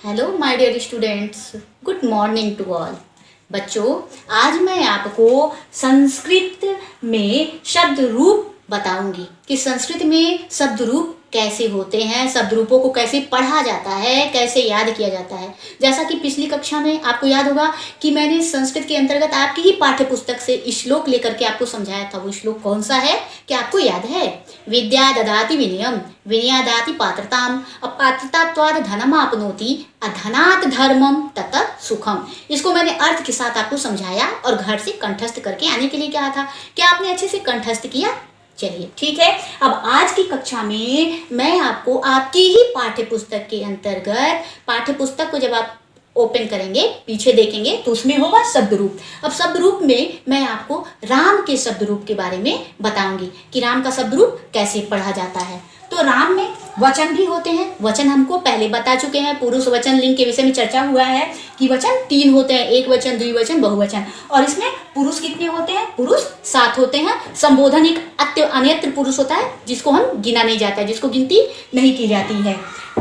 Hello my dear students, good morning to all. बच्चों, आज मैं आपको संस्कृत में शब्द रूप बताऊंगी कि संस्कृत में शब्द रूप कैसे होते हैं, शब्द रूपों को कैसे पढ़ा जाता है, कैसे याद किया जाता है। जैसा कि पिछली कक्षा में आपको याद होगा कि मैंने संस्कृत के अंतर्गत आपकी ही पाठ्य पुस्तक से श्लोक लेकर के आपको समझाया था। वो श्लोक कौन सा है, क्या आपको याद है? विद्या ददाति विनयम, विनयादाति पात्रताम, अपात्रतात्वाद धनम आपनोति, अधनात् धर्मम ततः सुखम। इसको मैंने अर्थ के साथ आपको समझाया और घर से कंठस्थ करके आने के लिए कहा था। क्या आपने अच्छे से कंठस्थ किया? चलिए ठीक है। अब आज की कक्षा में मैं आपको आपकी ही पाठ्य पुस्तक के अंतर्गत, पाठ्य पुस्तक को जब आप ओपन करेंगे, पीछे देखेंगे तो उसमें होगा शब्द रूप। अब शब्द रूप में मैं आपको राम के शब्द रूप के बारे में बताऊंगी कि राम का शब्द रूप कैसे पढ़ा जाता है। तो राम में वचन भी होते हैं। वचन हमको पहले बता चुके हैं, पुरुष वचन लिंग के विषय में चर्चा हुआ है कि वचन 3 होते हैं, एक वचन, द्विवचन, बहुवचन। और इसमें पुरुष कितने होते हैं? पुरुष 7 होते हैं। संबोधन एक अन्यत्र पुरुष होता है जिसको हम गिना नहीं जाता है, जिसको गिनती नहीं की जाती है।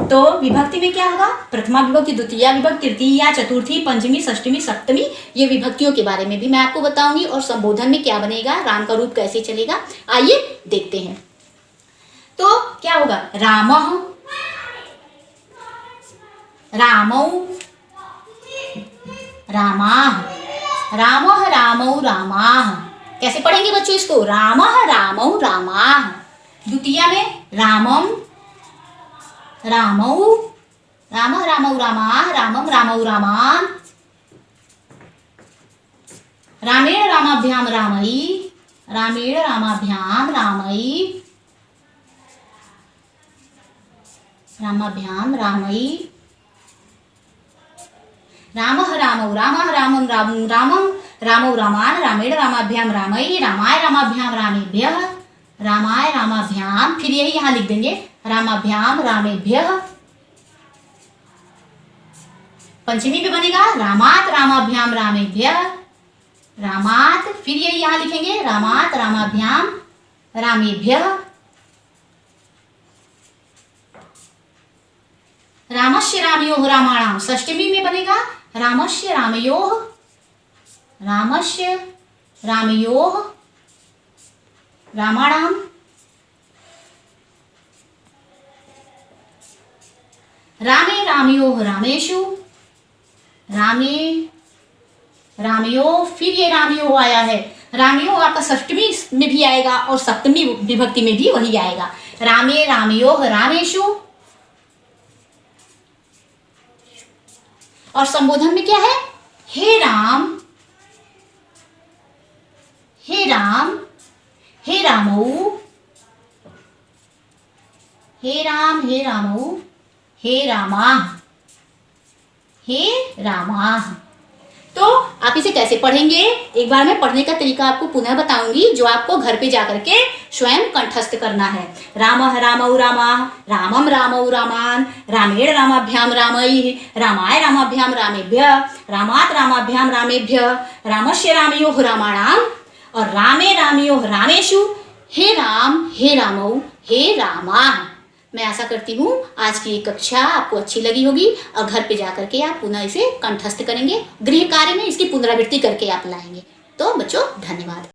तो विभक्ति में क्या होगा? प्रथमा विभक्ति, द्वितीय विभक्ति, तृतीया, चतुर्थी, पंचमी, षष्टमी, सप्तमी। ये विभक्तियों के बारे में भी मैं आपको बताऊंगी। और संबोधन में क्या बनेगा, राम का रूप कैसे चलेगा, आइए देखते हैं। तो क्या होगा? रामः, रामौ, रामाः, रामः, रामौ, रामाः। कैसे पढ़ेंगे बच्चों इसको? रामः, रामौ, रामाः। द्वितीय में रामम, रामौ, रामः, रामौ, रामाः, रामम, रामौ, रामान्। रामेण रामाभ्याम रामई, रामेण रामाभ्याम रामई, रामाभ्याम रामई। रामः, रामौ, रामः, रामम, रामम, रामौ, रामान्। रामेण रामाभ्याम रामई, रामाय रामाभ्याम रामेभ्यः, रामाय रामाभ्याम। फिर यही यहाँ लिख देंगे, रामाभ्याम रामेभ्यः। पंचमी में बनेगा रामात् रामाभ्याम रामेभ्यः, रामात्। फिर यही यहाँ लिखेंगे, रामात् रामाभ्याम रामेभ्यः। रामस्य रामयोः रामाणाम। षष्टमी में बनेगा रामस्य रामयोः, रामस्य रामयोः रामाणाम। रामे रामयोः रामेषु, रामे रामयोः। फिर ये रामयोः आया है, रामयोः आपका षष्टमी में भी आएगा और सप्तमी विभक्ति में भी वही आएगा। रामे रामयोः रामेषु। और संबोधन में क्या है? हे राम, हे राम, हे रामौ, हे राम, हे रामौ, हे रामाः, हे रामाः। तो आप इसे कैसे पढ़ेंगे? एक बार मैं पढ़ने का तरीका आपको पुनः बताऊंगी, जो आपको घर पे जाकर के स्वयं कंठस्थ करना है। रामः, रामौ, रामाः, रामम, रामौ, रामान्। रामेण रामाभ्याम रामैः, रामाय रामाभ्याम रामेभ्यः, रामात् रामाभ्याम रामेभ्यः, रामस्य रामयोः रामाणाम। और रामे रामयोः रामेषु। हे राम, हे रामौ, हे रामाः। मैं आशा करती हूँ आज की ये कक्षा आपको अच्छी लगी होगी और घर पे जाकर के आप पुनः इसे कंठस्थ करेंगे। गृह कार्य में इसकी पुनरावृत्ति करके आप लाएंगे। तो बच्चों, धन्यवाद।